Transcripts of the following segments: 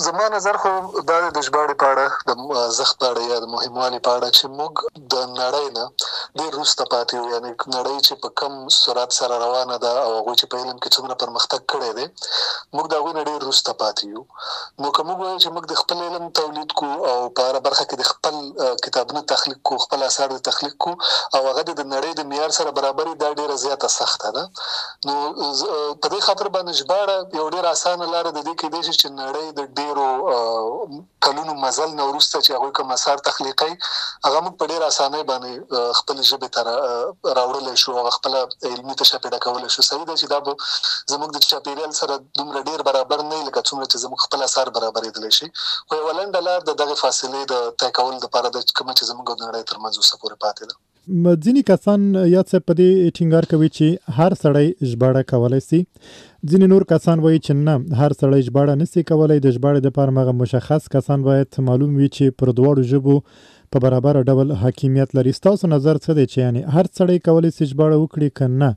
زما نظر خو دا د ژباړې په اړه د ارزښت په اړه یا د مهموالي په اړه چې موږ د نړۍ نه ډېر وروسته پاتې یو، یعنې نړۍ چې په کم سرعت سره روانه ده او هغوی چې په علم کې څومره پرمختګ کړی دی موږ د هغوی نه ډېر وروسته پاتې یو. نو که موږ وایو چې موږ د خپل علم تولید کو او په هره برخه کې د خپل کتابونه تخلیق کو، خپل اثار د تخلیق کو او هغه د نړۍ د معیار سره برابري، دا ډېره زیاته سخته ده. نو په دې خاطر باندې ژباړه یو ډېر اسانه لاره د دې کېدای شي چې نړۍ د ډېرو کلونو مزل نه وروسته چې هغوی کوم اثار تخلیقوي هغه موږ په ډېره اسانۍ باندې خپل ژبې ته راوړلی شو، هغه خپله علمي تشه پیدا کولی شو. صحیح ده چې دا به زموږ د چاپېریال سره دومره ډېر برابر نه وي لکه څومره چې زموږ خپل اثار برابرېدلی شي، خو یوه لنډه لار د دغې فاصلې د طی کولو دپاره ده کومه چې زموږ او د نړۍ تر منځ اوسه پورې پاتې ده. ځینې کسان یا څه په دې ټینګار کوي چې هر سړی ژباړه کولی سي، ځینې نور کسان وایي چې نه، هر سړی ژباړه نسي کولی. د ژباړې دپاره هغه مشخص کسان باید معلوم وي چې پر دواړو ژبو په برابر ډول حاکمیت لري. ستاسو نظر څه دی چې یعنې هر سړی کولی سي ژباړه وکړي که نه؟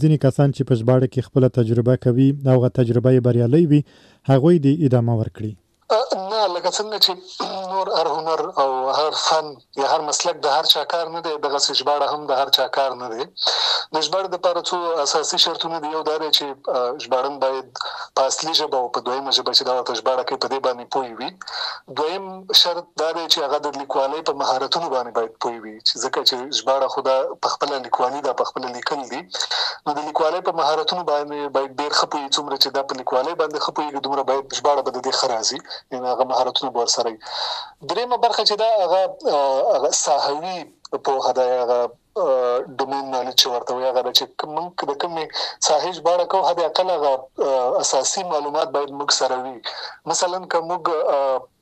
ځینې کسان چې په ژباړه کې خپله تجربه کوي او هغه تجربه یې بریالۍ وي هغوی دې ادامه ورکړي. نه، لکه څنګه چې نور هر هنر او هر فن یا هر مسلک د هر چا کار نه دی، دغسې ژباړه هم د هر چا کار نه دی. د ژباړې دپاره څو اساسي شرطونه دي. یو دا دی چې ژباړن باید په اصلي ژبه او په دویمه ژبه چې دا ورته ژباړه کوي په دې باندې پوه وي. دویم شرط دا دی چې هغه د لیکوالۍ په مهارتونو باندې باید پوه وي، چې ځکه چې ژباړه خو دا په خپله لیکوالي ده، په خپله لیکل دي. نو د لیکوالۍ په مهارتونو باندې باید ډېر ښه پوهېږي. څومره چې دا په لیکوالۍ باندې ښه پوهېږي دومره باید ژباړه به د دې ښه راځي، یعنې هغه مهارتونه به ورسره وي. درېیمه برخه چې دا هغه ساحوي پوهه ده، هغه ډومین نالج چې ورته وایي، هغه ده چې موږ د کومې ساحې ژباړه کوو حد اقل هغه اساسي معلومات باید موږ سره وي. مثلا که موږ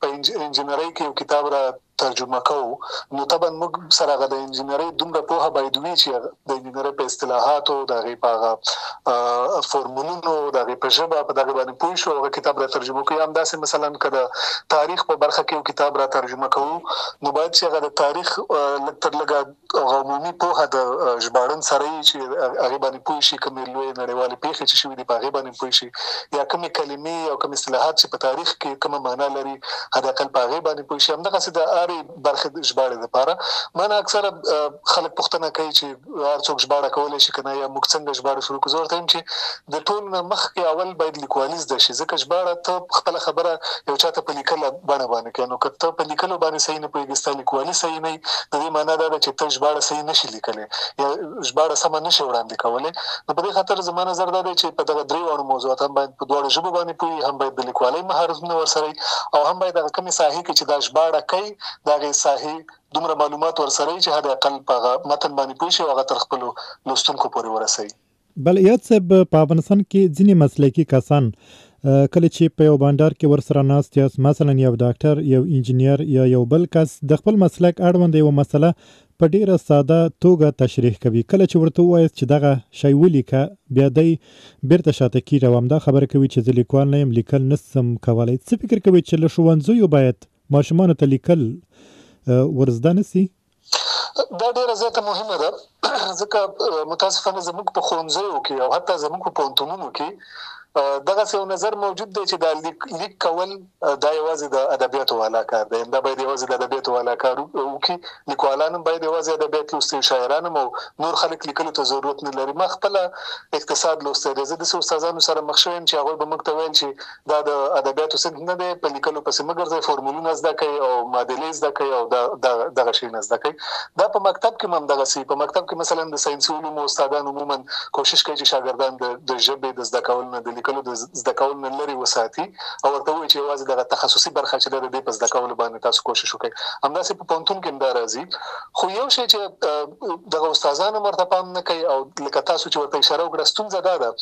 په انجینرۍ کې یو کتاب را ترجمه کوو نو طبعا موږ سره هغه د انجینرۍ دومره پوهه باید وي چې د انجینرۍ په اصطلاحاتو، د هغې په هغه فورمولونو، د هغې په ژبه په دغې باندې پوه شو، هغه کتاب را ترجمه کوي. همداسې مثلا که د تاریخ په برخه کې یو کتاب را ترجمه کوو نو باید چې هغه د تاریخ لږ تر لږه عمومي پوهه د ژباړن سره وي چې هغې باندې پوه شي، کومې لویې نړیوالې پېښې چې شوي دي په هغې باندې پوه شي، یا کومې کلمې او کوم اصطلاحات چې په تاریخ کې کومه معنا لري حد اقل په هغې باندې پوه شي. همدغسې د هرې برخې د ژباړې دپاره ما نه اکثره خلک پوښتنه کوي چې هر څوک ژباړه کولی شي که نه، یا موږ څنګه ژباړه شروع کړو. زه ورته وایم چې د ټول نه مخکې اول باید لیکوالي زده شي، ځکه ژباړه ته خپله خبره یو چا ته په لیکله بڼه باندې کوي. نو که ته په لیکلو باندې صحیح نه پوهېږې، ستا لیکوالي صحیح نه وي، د دې معنا دا ده چې ته ژباړه صحیح نشي لیکلی یا ژباړه سمه نشي وړاندې کولی. نو په دې خاطر زما نظر دا دی چې په دغه درې واړو موضوعات هم باید په دواړو ژبو باندې پوهېږي، هم باید د لیکوالۍ مهارتونه ورسره وي، او هم باید هغه کومې ساحې کې چې دا ژباړه کوي د هغې ساحې دومره معلومات ورسره وي چې حد اقل په هغه متن باندې پوه شي او هغه تر خپلو لوستونکو پورې ورسوي. بل یاد صاحب، په افغانستان کې ځینې مسلکي کسان کله چې په یو بانډار کې ورسره ناست یاست، مثلا یو ډاکټر، یو انجینیر یا یو بل کس د خپل مسلک اړوند یوه مسله په ډیره ساده توګه تشریح کوي، کله چې ورته ووایاست چې دغه شی ولیکه بیا دی بیرته شاته کېږي او همدا خبره کوي چې زه لیکوال نه یم، لیکل نسم کولی. څه فکر کوي چې له ښوونځیو باید ماشومانو ته لیکل ورزده نسي؟ دا ډېره زیاته مهمه ده، ځکه متاسفانه زموږ په ښوونځیو کې او حتی زموږ په پوهنتونونو کې دغسې یو نظر موجود دی چې دا لیک کول دا یوازې د ادبیاتو والا کار دی، دا باید یوازې د ادبیاتو والا کار وکړي. لیکوالان هم باید یوازې ادبیات لوستي، شاعران هم او نور خلک لیکلو ته ضرورت نه لري. ما خپله اقتصاد لوستی دی، زه داسې استادانو سره مخ شوی یم چې هغوی به موږ ته ویل چې دا د ادبیاتو صنف نه دی، په لیکلو پسې مه ګرځئ، فورمولونه زده کوئ او معادلې زده کوئ او دغه شیونه زده کوئ. دا په مکتب کې هم همدغسې، په مکتب کې مثلا د ساینسي علومو استادان عموما کوشش کوي چې شاګردان د ژبې د زده کولو نه، د لیکلو د زده کولو نه لرې وساتي او ورته ووایي چې یوازې دغه تخصصي برخه چې ده د دې په زده کولو باندې تاسو کوشش وکړئ. همداسې په پوهنتون کې هم دا راځي. خو یو شی چې دغه استادان هم ورته پام نه کوي او لکه تاسو چې ورته اشاره وکړه، ستونزه دا ده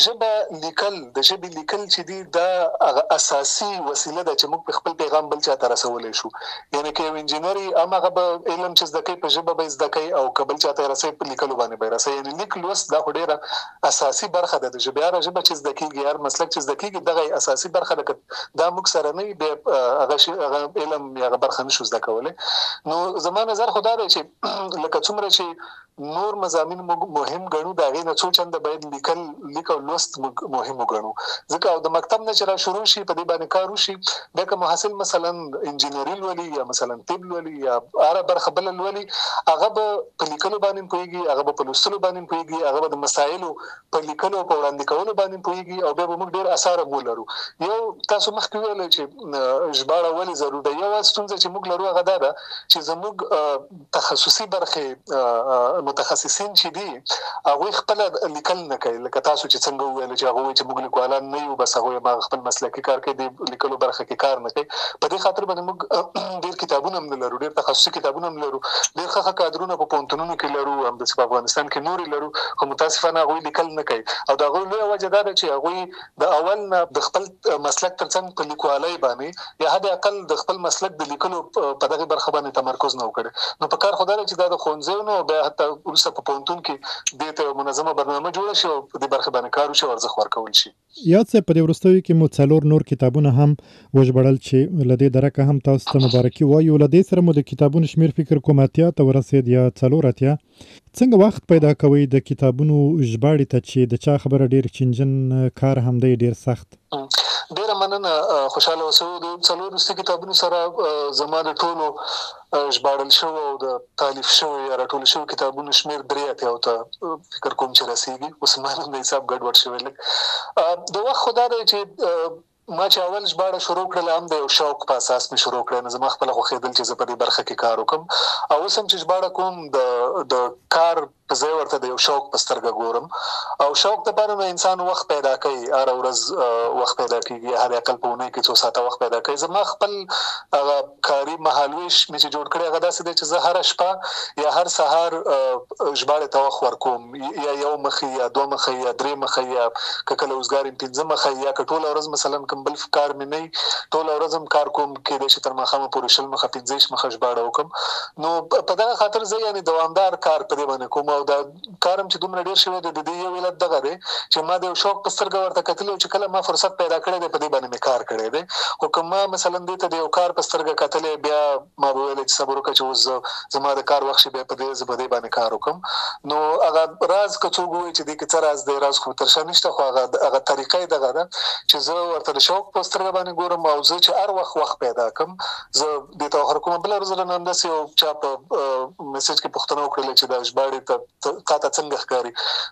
ژبه لیکل، د ژبې لیکل چې دي دا هغه اساسي وسیله ده چې موږ په خپل پیغام بل چا ته رسولی شو. یعنې که یو انجینر وي هماغه به علم چې زده کوي په ژبه به یې زده کوي او که بل چا ته یې رسوي په لیکلو باندې به یې رسوي. یعنې لیک لوست دا خو ډېره اساسي برخه ده د ژبې. هره ژبه چې زده کېږي، هر مسلک چې زده کېږي، دغه اساسي برخه ده. که دا موږ سره نه وي بیا هغه علم یا هغه برخه نشو زده کولی. نو زما نظر خو دا دی چې لکه څومره چې نور مضامین مهم ګڼو دا غي نه څو چنده باید لیک او لوست مهم ګڼو ځکه او د مکتب نه چې را شروع شي په دې باندې کار وشي د کوم محصل مثلا انجینری ولولي یا مثلا طب ولولي یا اره برخه بل ولولي هغه په لیکلو باندې پويږي هغه په لوستلو باندې پويږي هغه د مسایلو په لیکلو په وړاندې کولو باندې پويږي او بیا موږ ډیر اثر مولرو یو تاسو مخکې ویل چې ژباړه ولې ضروري ده یو ستونزه چې موږ لرو هغه ده چې زموږ تخصصي برخه متخصصین چې دي هغه خپل لیکل نه کوي لکه تاسو چې څنګه ویل چې هغه چې موږ لیکوالان نه یو بس هغه ما خپل مسلکي کار کوي د لیکلو برخه کې کار نه کوي په دې خاطر باندې موږ ډیر کتابونه هم لرو ډیر تخصصي کتابونه هم لرو ډیر ښه کادرونه په پونتونونو کې لرو هم د افغانستان کې نور لرو خو متاسفانه هغه لیکل نه کوي او دا غوړ له وجه دا چې هغه د اول نه د خپل مسلک ترڅنګ په لیکوالۍ باندې یا هدا اقل د خپل مسلک د لیکلو په دغه برخه باندې تمرکز نه وکړي نو په کار خدای چې دا د خونځونو به حتی ورسره په پونتون کې د ته منظمه برنامه جوړه شي او په دې برخه باندې کار وشي او ارزښت ورکول شي یاد څه په دې ورستوي کې مو څلور نور کتابونه هم وژبړل چې لدې درکه هم تاسو ته مبارکي وایو لدې سره مو د کتابونو شمیر فکر کوم اتیا ته ورسید یا څلور اتیا څنګه وخت پیدا کوي د کتابونو ژباړې ته چې د چا خبره ډیر چنجن کار هم دی ډیر سخت ډیر مننه خوشاله اوسو د څلور رسته کتابونو سره زماده ټولو ژباړل شو او د تالیف شو یا راټول شو کتابونو شمیر درې اتیا او ته فکر کوم چې رسیدي اوس ما نه حساب ګډوډ شوی لګ د وخت خدای دی چې ما چې اول ژباړه شروع کړل هم د یو شوق په اساس می شروع کړل زما خپل خو خېدل چې په دې برخه کې کار وکم او سم چې ژباړه کوم د کار په ځای ورته د یو شوق په سترګه ګورم او شوق د پاره نه انسان وخت پیدا کوي هر ورځ وخت پیدا کوي هر عقل په ونه کې څو ساعته وخت پیدا کوي زما خپل هغه کاری مهالويش می چې جوړ کړی هغه داسې دی چې زه هر شپه یا هر سهار ژباړه ته وخت ورکوم یا یو مخې یا دوه مخې یا درې مخې یا کله اوسګار پنځه مخې یا ټول ورځ مثلا بل کار مې نه ټول ورځم کار کوم کې د شتر مخامه پورې شل مخه 15 مخه ژباړه وکم نو په دغه خاطر زه یعنی دوامدار کار پرې باندې کوم او دا کارم چې دومره ډیر شوی د دې یو ولادت دغه دی چې ما د شوق په سترګه ورته کتل چې کله ما فرصت پیدا کړی دی په دې باندې مې کار کړی دی خو کوم مثلا دې ته د یو کار په سترګه کتل بیا ما ویل چې صبر وکړه چې زما د کار وخت به په دې باندې کار وکم نو هغه راز کڅو ګوي چې دې کې څه راز دی راز خو ترشا نشته خو هغه طریقې دغه ده چې زه ورته شوق په سترګه باندې ګورم او زه چې هر وخت پیدا کوم زه د توخر کوم بل ورځ نه انداسي او چا په میسج کې پښتنه وکړل چې د ژباړې ته څنګه ښکاری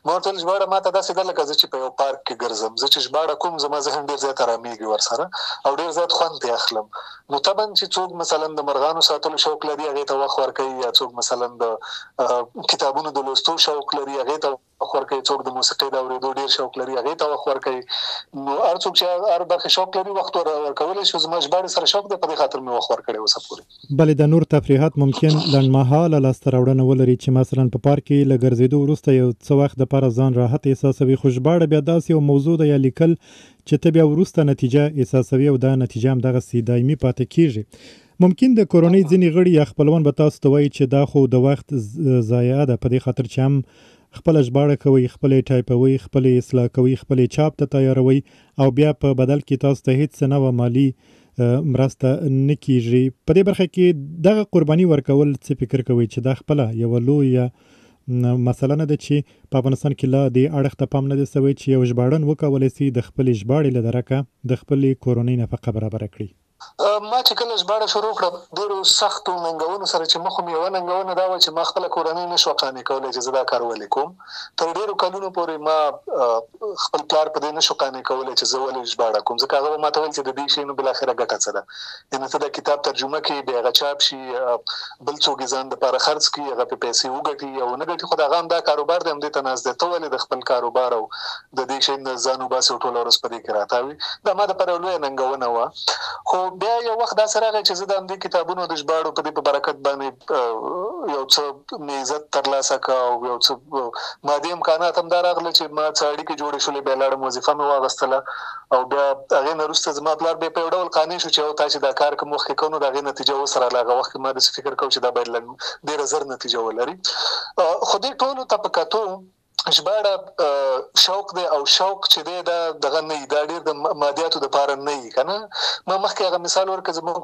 مورته ژباړه ماته داسې د لکه چې په یو پارک کې ګرځم زه چې ژباړه کوم زما ذهن ډیر زیات آراميږي ورسره او ډیر زیات خوند اخلم نو طبعا چې څوک مثلا د مرغانو ساتلو شوق لري هغه ته وخت ورکوي یا څوک مثلا د کتابونو د لوستلو شوق لري هغه ته وخت ورکوي څوک د موسیقي د اورېدو ډیر شوق لري هغه ته وخت ورکوي نو هر څوک چې هر برخه شوق لري وخت ورکول شي زما ژباړه سره شوق د په خاطر مې وخت ورکړي اوسه پورې بلې د نور تفریحات ممکن لنډمهاله لاسته راوړنه ولري چې مثلا په پارک کې لګرځېدو وروسته یو څه وخت لپاره ځان راحت احساسوي خو ژباړه بیا داسې یو موضوع ده یا لیکل چې ته بیا وروسته نتیجه احساسوي او دا نتیجه هم دغسې دایمي پاتې کیږي ممکن د کورنۍ ځینې غړي یا خپلوان به تاسو ته وایي چې دا خو د وخت ضایعه ده په دې خاطر چې هم خپل ژباړه کوي خپل ټایپوي خپل اصلاح کوي خپل چاپ ته تیاروي او بیا په بدل کې تاسو ته هیڅ نه و مالی مرسته نه کیږي په دې برخه کې دغه قرباني ورکول څه فکر کوي چې دا خپل یو لوی مثلا نه ده چې په افغانستان کې لا د اړخ ته پام نه دی سوی چې یو ژباړن وکولای شي د خپل ژباړې له درکه د خپل کورنۍ نفقه برابر کړي ما چې کله ژباړه شروع کړم ډیرو سختو ننګونو سره چې مخ مې و ننګونه دا و چې ما خپل کورنۍ نشو قانې کولای چې زه دا کار ولیکم تر ډیرو کلونو پورې ما خپل پلار په دې نشو قانې کولای چې زه ولې ژباړه کوم ځکه هغه ما ته ویل چې د دې شی نو بل اخره ګټه څه ده یعنی ته د کتاب ترجمه کې به هغه چاپ شي بل څوک ځان د لپاره خرڅ کړي هغه په پیسې وګټي او نه ګټي خو دا غام دا کاروبار دی هم د تناز د ټول د خپل کاروبار او د دې شی نه ځانو باسي ټول ورځ په دې کې راتاوي دا ما د پر لوی ننګونه و خو بیا یو وخت دا سره چې زه د دې کتابونو د ژباړو په دې په برکت باندې یو څه عزت ترلاسه کا او یو څه مادي امکانات هم دراغله چې ما څاړي کې جوړې شولې به لاړم وظیفه مې واغستله او بیا هغه نرسته زما پلار به په ډول قانې شو چې تاسو دا کار کوم وخت کوو دا غي نتیجه وسره لاغه وخت ما د فکر کوم چې دا باید ډېر زر نتیجه ولري خو دې ټولو طبقاتو ژباړه شوق دی او شوق چې دی دا دغه نه دا ډیر د مادیاتو د پاره نه وي کنه. ما مخکې هغه مثال ورکړم زموږ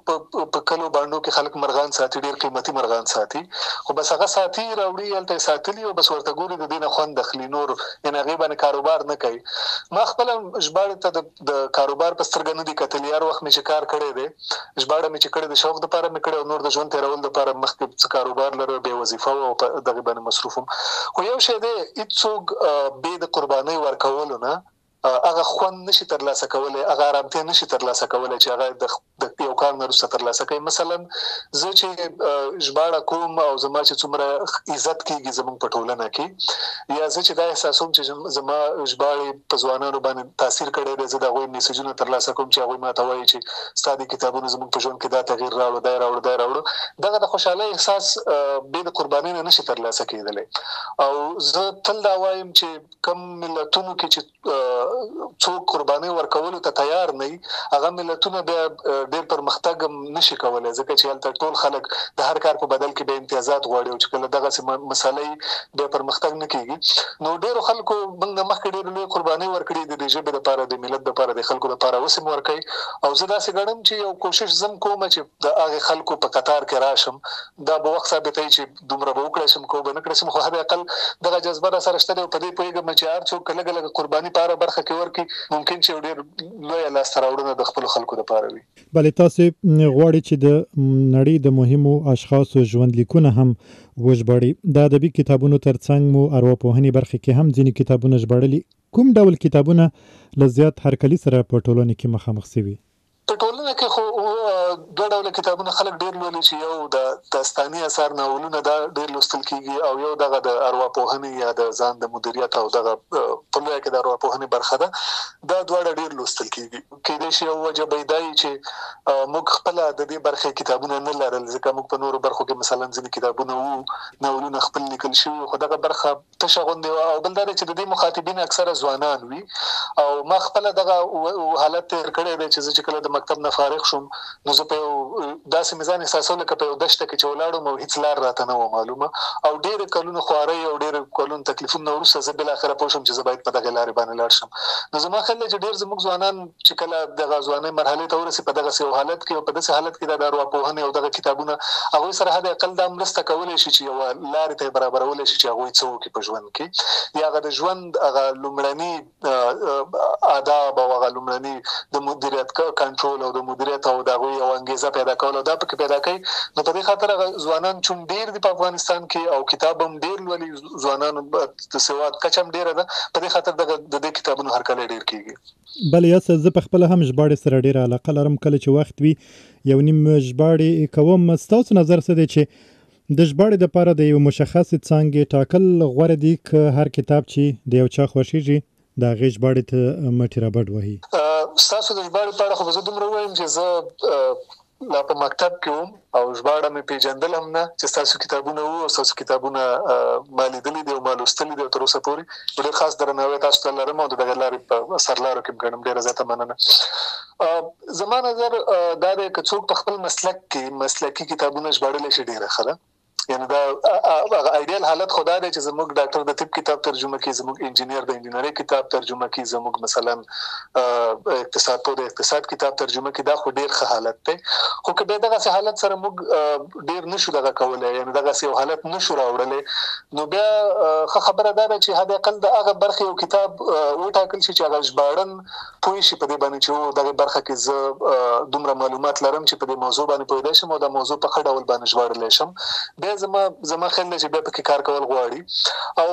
په کلو باندې کې خلک مرغان ساتي، ډیر قیمتي مرغان ساتي، خو بس هغه ساتي راوړي هلته ساتلي او بس ورته ګوري د دینه خوند دخلي نور ان هغه باندې کاروبار نه کوي. ما خپل ژباړه ته د کاروبار په سترګه نه دي کتل، یار وخت مې چې کار کړی دی ژباړه مې چې کړی د شوق لپاره مې کړی او نور د ژوند تیرول لپاره مخکې کاروبار لري به وظیفه او دغه باندې مصروفم. خو یو شی دی هیڅوک به د قرباني ورکول نه هغه خوند نشي ترلاسه کولای، هغه آرامتیا نشي ترلاسه کولای چې هغه د یو کار نه وروسته ترلاسه کوي. مثلا زه چې ژباړه کوم او زما چې څومره عزت کیږي زموږ په ټولنه کې، یا زه چې دا احساسوم چې زما ژباړه په ځوانانو باندې تاثیر کړی دی، زه د هغوی میسجونه ترلاسه کوم چې هغوی ماته وایي چې ستا د کتابونو زموږ په ژوند کې دا تغییر راوړو، دغه د خوشحالۍ احساس بې د قربانۍ نه نشي ترلاسه کېدلی. او زه تل دا وایم چې کم ملتونو کې چې څوک قرباني ورکولو ته تیار نه وي هغه ملتونه بیا ډېر پرمختګ نشي کولای، ځکه چې هلته ټول خلک د هر کار په بدل کې به امتیازات غواړي او چې کله دغه مسالې بیا پرمختګ نه کیږي. نو ډېرو خلکو موږ مخکې ډېر لوی قرباني ورکړي د ژبې لپاره، د ملت لپاره، د خلکو لپاره اوس هم ورکوي. او زه داسې ګڼم چې یو کوشش زم کوم چې د هغه خلکو په قطار کې راشم، دا به وخت ثابتوي چې دومره به وکړی شم کو به نه کړی شم، خو حد اقل دغه جذبه را سره شته او په دې پوهېږم چې هر څوک لږ لږ قرباني په هره برخه کې ورکړي ممکن چې ډېر لوی لاسته راوړنه د خپل خلکو لپاره وي. بلې تاسو غواړئ چې د نړۍ د مهمو اشخاصو ژوندلیکونه هم وژباړئ. د ادبي کتابونو ترڅنګ مو ارواپوهنې برخې کې هم ځینې کتابونه ژباړلي. کوم ډول کتابونه له زیات هرکلي سره په ټولنه کې مخامخ شوي؟ په ټولنه کې خو دوه ډول کتابونه خلک ډېر لولي، چې یو د داستاني اثار ناولونه دا ډېر لوستل کیږي او یو دغه د ارواپوهنې یا د ځان د مدیریت او دغه په لویه کې د ارواپوهنې برخه ده، دا دواړه ډېر لوستل کیږي. کېدای شي یو وجه به دا وي چې موږ خپله د دې برخې کتابونه نه لرل، ځکه موږ په نورو برخو کې مثلا ځینې کتابونه وو ناولونه خپل لیکل شوي، خو دغه برخه تشه غوندې وه. او بل دا دی چې د دې مخاطبین اکثره ځوانان وي او ما خپله دغه حالت تېر کړی دی چې زه چې کله د مکتب نه فارغ شوم نو زه په یو داسې میزان احساسوم لکه په یو دشته کې چې ولاړم او هیڅ لار راته نه وه معلومه، او ډېرې کلونه خوارۍ او ډېرې کلونه تکلیفونه وروسته زه بالاخره پوه شم چې زه باید په دغې لارې باندې لاړ شم. نو زما خیال دی چې ډېر زموږ ځوانان چې کله دغه ځوانۍ مرحلې ته ورسي په دغسې یو حالت کې او په داسې حالت کې د ارواپوهنې او دغه کتابونه هغوی سره حد اقل دا مرسته کولی شي چې یوه لارې ته یې برابرولی شي چې هغوی څه وکړي په ژوند کې، یا هغه د ژوند هغه لومړني آداب او هغه لومړني د مدیریت کنټرول او د مدیریت او د هغوی یو انګیزه پیدا کول او دا پکې پیدا کوي. نو په دې خاطر هغه ځوانان چون ډېر دي په افغانستان کې او کتاب هم ډېر لولي، ځوانانو د سواد کچه هم ډېره ده، په دې خاطر د دې کتابونو هرکلی ډېر کېږي. بله یاسه زه په خپله هم ژباړې سره ډېره علاقه لرم، کله چې وخت وي یو نیم ژباړې کوم. ستاسو نظر څه دی چې د ژباړې دپاره د یو مشخصې څانګې ټاکل غوره دي که هر کتاب چې د یو چا خوښېږي د هغې ژباړې ته مټې رابډ وهي؟ ستاسو د ژباړې په اړه خو زه دومره ووایم چې زه لا په مکتب کې وم او ژباړه مې پېژندل هم نه چې ستاسو کتابونه وو او ستاسو کتابونه ما لیدلي دي او ما لوستلي دي او تر اوسه پورې ډېر خاص درناوی تاسو ته لرم او د دغه لارې په سرلارو کې ګڼم. ډېره زیاته مننه. زما نظر دا دی که څوک په خپل مسلک کې مسلکي کتابونه ژباړلی شي ډېره ښه ده، یعنی دا ایډیال حالت خدا دی چې زموږ ډاکټر د طب کتاب ترجمه کوي، زموږ انجینیر د انجینرۍ کتاب ترجمه کوي، زموږ مثلا اقتصاد په د اقتصاد کتاب ترجمه کوي، دا خو ډیر ښه حالت دی. خو که به دغه حالت سره موږ ډیر نشو دغه کولای، یعنی دغه یو حالت نشو راوړلی، نو بیا ښه خبره دا ده چې حد اقل د هغه برخې یو کتاب وټاکل شي چې هغه ژباړن پوه شي په دې باندې چې دغه برخه کې زه دومره معلومات لرم چې په دې موضوع باندې پوهېدی شم او دا موضوع په ښه ډول باندې ژباړلی شم. بیا زما خیال دی چې بیا پکې کار کول غواړي. او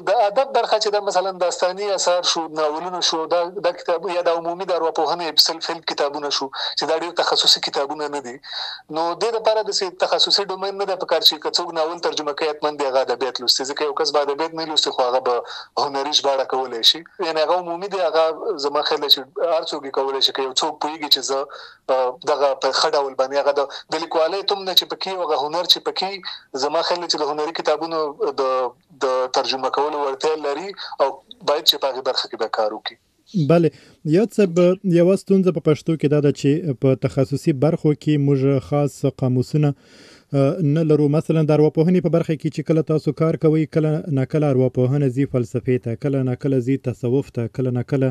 د ادب برخه چې دا مثلا داستاني اثار شو، ناولونه شو، دا کتاب یا د عمومي د ارواپوهنې سلف هیلپ کتابونه شو چې دا ډېر تخصصي کتابونه نه دي، نو دې لپاره د تخصصي ډومین نه ده پکار چې که څوک ناول ترجمه کوي حتما د هغه ادبیات لوستي، ځکه یو کس به ادبیات نه لوستي خو هغه به هنري ژباړه کولی شي، یعنې هغه عمومي دی، هغه زما خیال دی چې هر څوک یې کولی شي. که یو څوک پوهېږي چې زه دغه په ښه ډول باندې هغه د لیکوالۍ توم نه چې پکې هغه هنر چې پکې زما خیال دی چې د هنري کتابونو د ترجمه کولو وړتیا لري او باید چې په هغې برخه کې به کار وکړي. بله، یو څه یوه ستونزه په پښتو کې دا ده چې په تخصصي برخو کې موږ خاص قاموسونه نه لرو. مثلا د ارواپوهنې په برخه کې چې کله تاسو کار کوئ، کله ناکله ارواپوهنه ځي فلسفې ته، کله ناکله ځي تصوف ته، کله ناکله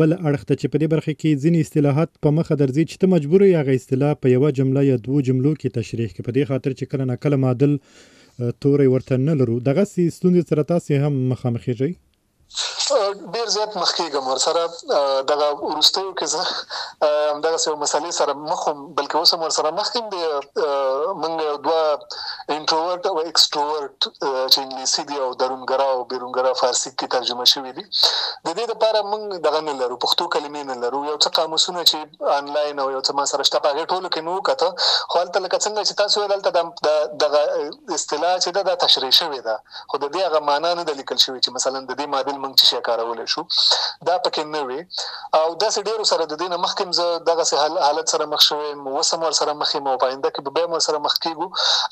بل اړخ ته، چې په دې برخه کې ځینې اصطلاحات په مخه درځي چې ته مجبور یې هغه اصطلاح په یوه جمله یا دوو جملو کې تشریح کړې، په دې خاطر چې کله ناکله معادل توری ورته نه لرو. دغسې ستونزې سره تاسې هم مخامخېږئ؟ ډیر زیات مخکېږم ورسره دغه وروستیو کې زه همدغسې یو مسلې سره مخ وم، بلکې اوس هم ورسره مخ یم. موږ یو دوه انټروورټ او ایکسټروورټ چې انګلیسي دي او درونګرا او بیرونګرا فارسي کې ترجمه شوي دي، د دې دپاره موږ دغه نه لرو، پښتو کلمې نه لرو. یو څه قاموسونه چې آنلاین او یو څه ما سره شته په هغې ټولو کې مې وکته، خو هلته لکه څنګه چې تاسو ویل هلته دغه اصطلاح چې ده دا تشریح شوې ده، خو د دې هغه معنا نه ده لیکل شوې چې مثلا د دې معادل موږ چې کارولی شو دا پکې نه وي. او داسې ډیرو سره د دې نه مخکې زه دغسې حالت سره مخ شوی یم، اوس هم ورسره مخ یم او په آینده کې به بیا هم ورسره مخ کېږو.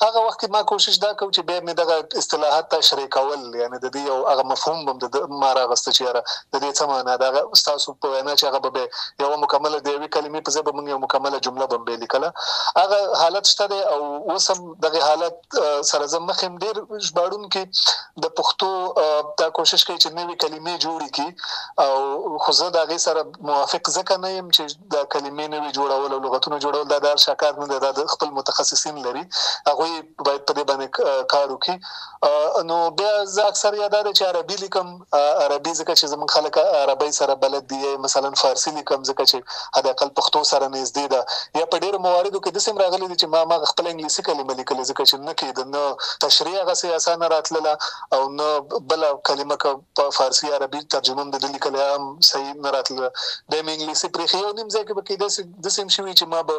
هغه وخت کې ما کوشش دا کوم چې بیا مې دغه اصطلاحات تشریح کول، یعنې د دې یو هغه مفهوم به هم ما راغسته چې یاره د دې څه معنا ده. هغه ستاسو په وینا چې هغه به یوه مکمله د یوې کلمې په ځای به موږ یو مکمله جمله به هم بیا لیکله، هغه حالت شته دی. او اوس هم دغه حالت سره زه مخ یم. ډېر ژباړونکي د پښتو دا کوشش کوي چې نوې کلمې جوړې کړي، او خو زه د هغې سره موافق ځکه نه یم چې دا کلمې نوې جوړول او لغتونه جوړول دا د هر چا کار نه دی، دا د خپل متخصصین لري، هغوی باید په دې باندې کار وکړي. نو بیا زه اکثر یا دا دی چې عربي لیکم، عربي ځکه چې زموږ خلک عربي سره بلد دي، مثلا فارسي لیکم ځکه چې حداقل پښتو سره نږدې ده. یا په ډېرو مواردو کې داسې هم راغلي دي چې ما خپله انګلیسي کلمه لیکلې ځکه چې نه کېده، نه تشریح هغسې اسانه راتلله او نه بله کلمه که په فارسي عربي ترجمه هم د ده لیکلی هم صحیح نه راتله. بیا مې انګلیسي پرېښې، یو نیم ځای کې به کې داسې هم شوي چې ما به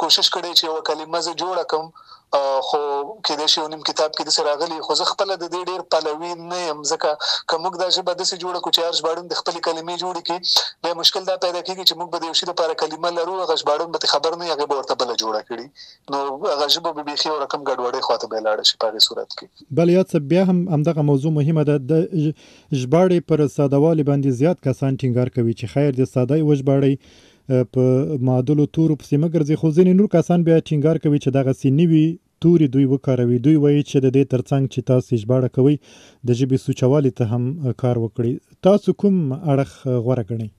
کوشش کړی چې یوه کلمه زه جوړه کړم، خو کېدای شي یو نیم کتاب کې داسې راغلي، خو زه خپله د دې ډېر پلوي نه یم، ځکه که موږ دا ژبه داسې جوړه کړو چې هر ژباړون د خپلې کلمې جوړې کړي، بیا مشکل دا پیدا کېږي چې موږ به د یو شي دپاره کلمه لرو، هغه ژباړون به ترې خبر نه وي، هغې به ورته بله جوړه کړي، نو هغه ژبه به بیخي یو رقم ګډوډۍ خواته به یې لاړه شي په هغې صورت کې. بل یاد څه بیا هم همدغه موضوع مهمه ده، د ژباړې پر ساده والي باندې زیات کسان ټینګار کوي چې خیر د ساده یې وژباړئ، په معادلو تورو پسې مه ګرځئ، خو ځینې نور کسان بیا ټینګار کوي چې دغسې نوي توري دوی وکاروي. دوی وایي چې د دې ترڅنګ چې تاسو ژباړه کوئ د ژبې سوچوالي ته هم کار وکړئ. تاسو کوم اړخ غوره ګڼئ؟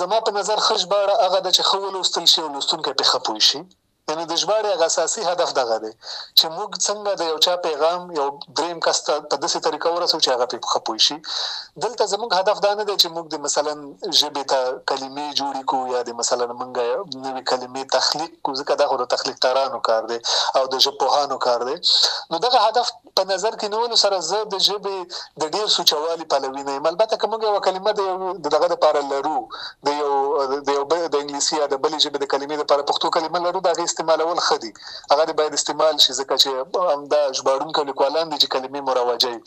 زما په نظر ښه ژباړه هغه ده چې ښه ولوستل شي او لوستونکی پرې ښه پوه شي. یعنې د ژباړې هغه اساسي هدف دغه دی چې موږ څنګه د یو چا پیغام یو دریم کس ته په داسې طریقه ورسوو چې هغه پرې ښه پوه شي. دلته زموږ هدف دا نه دی چې موږ د مثلا ژبې ته کلمې جوړې کړو یا د مثلا موږ نوې کلمې تخلیق کړو، ځکه دا خو د تخلیقدارانو کار دی او د ژبپوهانو کار دی. نو دغه هدف په نظر کې نیولو سره زه د ژبې د ډېر سوچوالي پلوي نه یم. البته که موږ یوه کلمه د دغه دپاره لرو، د انګلیسي یا د بلې ژبې د کلمې دپاره پښتو کلمه لرو، د هغې استعمالول ښه دي، هغه دې باید استعمال شي، ځکه چې همدا ژباړونکي او لیکوالان دي چې کلمې مروجوي.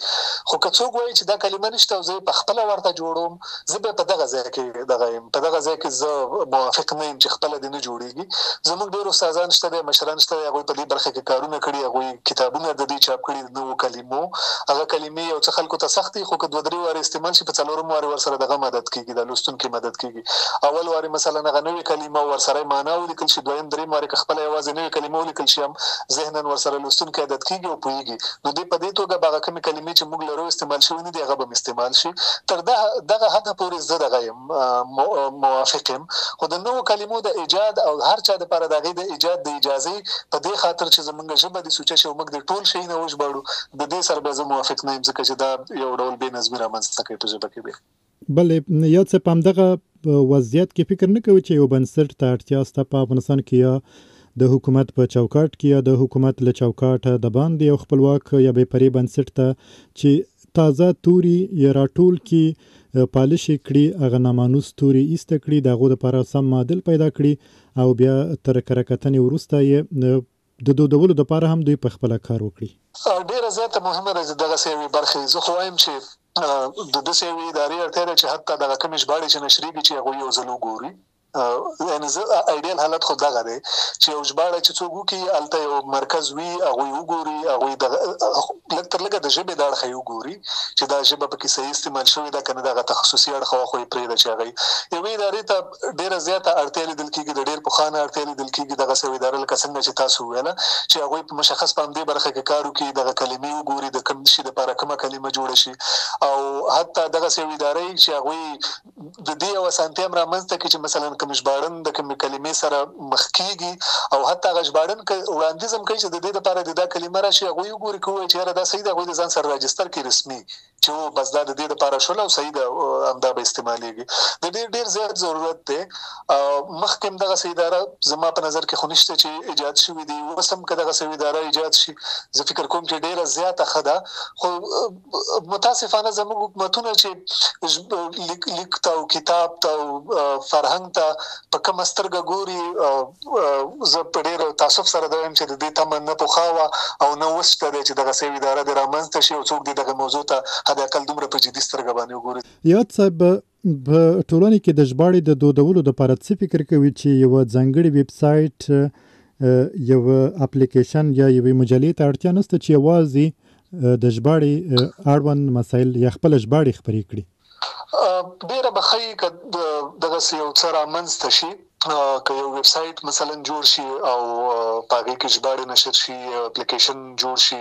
خو که څوک وایي چې دا کلمه نشته او زه یې په خپله ورته جوړوم، زه بیا په دغه ځای کې دغه یم، په دغه ځای کې زه موافق نه یم چې خپله دې نه جوړېږي. زموږ ډېر استادان شته دي، مشران شته دي، هغوی په دې برخه کې کارونه کړي، هغوی کتابونه د دې چاپ کړي د نوو کلمو. هغه کلمې یو څه خلکو ته سخت دي، خو که 2-3 وارې استعمال شي، په 4م وارې ورسره دغه مدد کېږي، د لوستونکي مدد کېږي. اول وارې مثلا هغه نوې کلمه ورسره یې معنا ولیکل شي، 2م 3م وارې که خپله یوازې نوې کلمه ولیکل شي، هم ذهنا ورسره لوستونکی عادت کېږي او پوهېږي. نو دې په دې توګه به هغه کومې کلمې چې موږ لرو استعمال شوي نه دي، هغه به هم استعمال شي. تر دغه حده پورې زه دغه یم، موافق یم. خو د نوو کلمو د ایجاد او هر چا دپاره د هغې د ایجاد د اجازې په دې خاطر چې زموږ ژبه دې سوچه شي او موږ د ټول شي نه وژباړو، د دې سره بیا زه موافق نه یم، ځکه چې دا یو ډول بې نظمي رامنځته کوي په ژبه کې بیا. بل یو څه په همدغه وضعیت کې فکر نه کوي چې یو بنسټ ته اړتیا شته په افغانستان کې، یا د حکومت په چوکاټ کې یا د حکومت له چوکاټه د باندې یو خپلواک یا بې پرې بنسټ ته چې تازه توري یا راټول کې پالش کړي، هغه نامانوس توري ایسته کړي، د هغو دپاره سم معادل پیدا کړي او بیا تر کره کتنې وروسته یې د دودولو دپاره هم دوی په خپله کار وکړي. ډېره زیاته مهمه ده چې دغسې یوې برخې زه خو وایم چې د داسې یوې ادارې اړتیا ده چې حتی دغه کومې ژباړې چې نشریږي چې هغوی یو ځل وګوري، یعنی زه ایډیل حالت خو دغه دی چې یو ژباړه چې څوک وکړي هلته یو مرکز وي هغوی وګوري هغوی لږ تر لږه د ژبې د اړخه یې وګوري چې دا ژبه پکې صحیح استعمال شوې ده که نه دغه تخصصي اړخه خو یې پرېږده چې هغوی یوې ادارې ته ډېره زیاته اړتیا لیدل کېږي د ډېر پخوانه اړتیا لیدل کېږي دغسې یوه اداره لکه څنګه چې تاسو وویله چې هغوی په مشخص په همدې برخه کې کار وکړي دغه کلمې وګوري د کوم شي دپاره کومه کلمه جوړه شي او حتی دغسې یوې ادارې چې هغوی د دې یو اسانتیا هم رامنځته کړي چې مثلا کوم ژباړن د کومې کلمې سره مخ کېږي او حتی هغه ژباړن وړاندیز هم کوي چې د دې دپاره د دا کلمه راشي هغوی وګوري که ووایي چې یاره دا صحیح ده هغوی د ځان سره راجستر کړي رسمي چې بس دا د دې دپاره شول او صحیح ده همدا به استعمالېږي د دې ډېر زیات ضرورت دی مخکې هم دغسې اداره زما په نظر کې خو نشته چې ایجاد شوي دي اوس هم که دغسې یوه اداره ایجاد شي زه فکر کوم چې ډېره زیاته ښه ده خو متاسفانه زموږ حکومتونه چې لیک ته او کتاب ته او فرهنګ ته په کومه سترګه ګوري زه په ډېر تعصب سره دا وایم چې د دې تمه نه پخوا وه او نه اوس شته دی چې دغسې یوه اداره دې رامنځته شي او څوک دې دغه موضوع ته حد اقل دومره په جدي سترګه باندې وګوري. یاد صاحب په ټولنې کې د ژباړې د دودولو دپاره څه فکر کوي چې یوه ځانګړې ویب سایټ یوه اپلیکیشن یا یوې مجلې ته اړتیا نشته چې یوازې د ژباړې اړوند مسایل یا خپله ژباړې خپرې کړي؟ ډېره به ښه وي که دغسې یو څه رامنځته شي که یو ویب سایټ مثلا جوړ شي او په هغې کې ژباړې نشر شي اپلیکیشن جوړ شي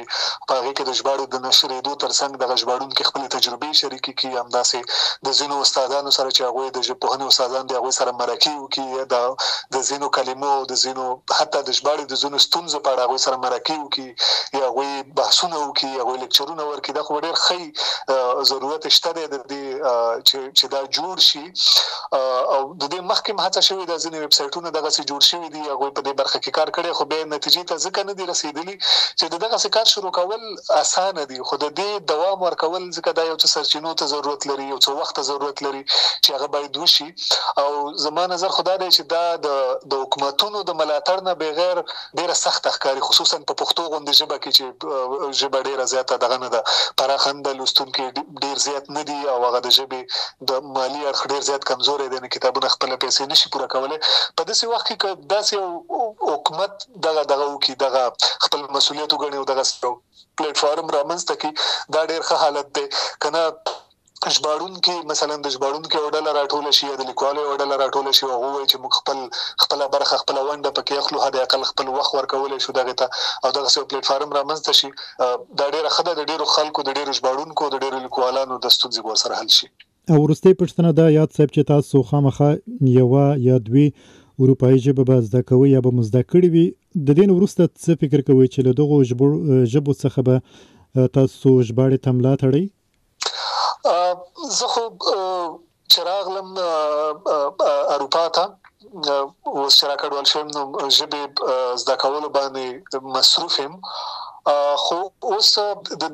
په هغې کې د ژباړې د نشرېدو تر څنګ دغه ژباړونکي خپلې تجربې شریکې کړي همداسې د ځینو استادانو سره چې هغوی د ژبپوهنې استادان دي هغوی سره مرکې وکړي د ځینو کلمو د ځینو حتی د ژباړې د ځینو ستونزو په اړه هغوی سره مرکې وکړي یا هغوی بحثونه وکړي هغوی لیکچرونه ورکړي دا خو ډېر ښه ضرورت شته دی د دې چې دا جوړ شي او د دې مخکې هم هڅه شوې ده ځینې ویب سایټونه دغسې جوړ شوي دي هغوی په دې برخه کې کار کړی خو بیا نتیجې ته ځکه نه دي رسېدلي چې د دغسې کار شروع کول اسانه دي خو د دې دوام ورکول ځکه دا یو څه سرچینو ته ضرورت لري یو څه وخت ته ضرورت لري چې هغه باید وشي او زما نظر خو دا دی چې دا د حکومتونو د ملاتړ نه بغیر ډېره سخته ښکاري خصوصا په پښتو غوندې ژبه کې چې ژبه ډېره زیاته دغه نه ده پراخنده لوستونکي ډېر زیات نه دي او هغه د ژبې د مالي اړخ ډېر زیات کمزوری دی نه کتابونه خپله پیسې نشي پوره کولی په داسې وخت کې که داسې حکومت دغه وکړي دغه خپل مسؤلیت وګڼي او دغه پلیټ فارم رامنځته کړي دا ډېر ښه حالت دی که نه ژباړونکي مثلا د ژباړونکي یوه ډله راټوله شي یا د لیکوالو یوه ډله راټوله شي او هغه ووایي چې موږ خپله برخه خپله ونډه پکې اخلو حد اقل خپل وخت ورکولی شو دغې ته او دغسې یو پلیټ فارم رامنځته شي دا ډېره ښه ده د ډېرو خلکو د ډېرو ژباړونکو د ډېرو لیکوالانو د ستونزې به ورسره حل شي. او وروستۍ پوښتنه دا یاد صاحب چې تاسو خامخا یوه یا دوې اروپایي ژبه به زده کوئ یا به مو زده کړې وي د دې نه وروسته څه فکر کوئ چې له دغو ژبو څخه به تاسو ژباړې ته ملا تړئ؟ زه خو چې راغلم اروپا ته اوس چې راکډوال شوم نو ژبې زده کولو باندې مصروف یم خو اوس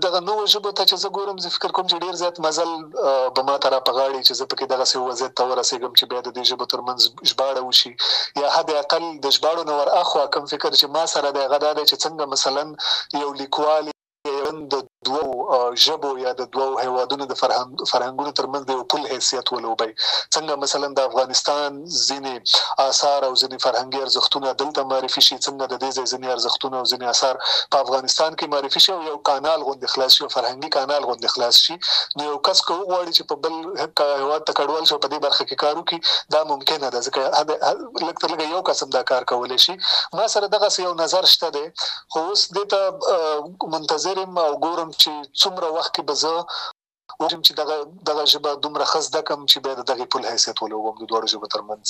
دغه نوو ژبو ته چې زه ګورم زه فکر کوم چې ډېر زیات مزل به ما ته را په غاړي چې زه پکې دغسې وضعیت ته ورسېږم چې بیا د دې ژبو ترمنځ ژباړه وشي یا حد اقل د ژباړو نه ور اخوا کوم فکر چې ما سره دی هغه دا دی چې څنګه مثلا یو لیکوال د دوو ژبو یا د دوو هیوادونو د فرهنګونو ترمنځ د یو پل حیثیت ولوبي څنګه مثلا د افغانستان ځینې آثار او ځینې فرهنګي ارزښتونه دلته معرفي شي څنګه د دې ځای ځینې ارزښتونه او ځینې آثار په افغانستان کې معرفي شي او یو کانال غوندې خلاص شي فرهنګي کانال غوندې خلاص شي نو یو کس که وغواړي چې په بل هیواد ته کډوال شي په دې برخه کې کار وکړي دا ممکنه ده ځکه لږ تر لږه یو کس هم دا کار کولی شي ما سره دغسې یو نظر شته دی خو اوس دې ته منتظر یم او ګورم چې څومره وخت کې به زه وګورم چې دغه ژبه دومره ښه زده کړم چې بیا د دغې پل حیثیت ولوبم د دواړو ژبو ترمنځ.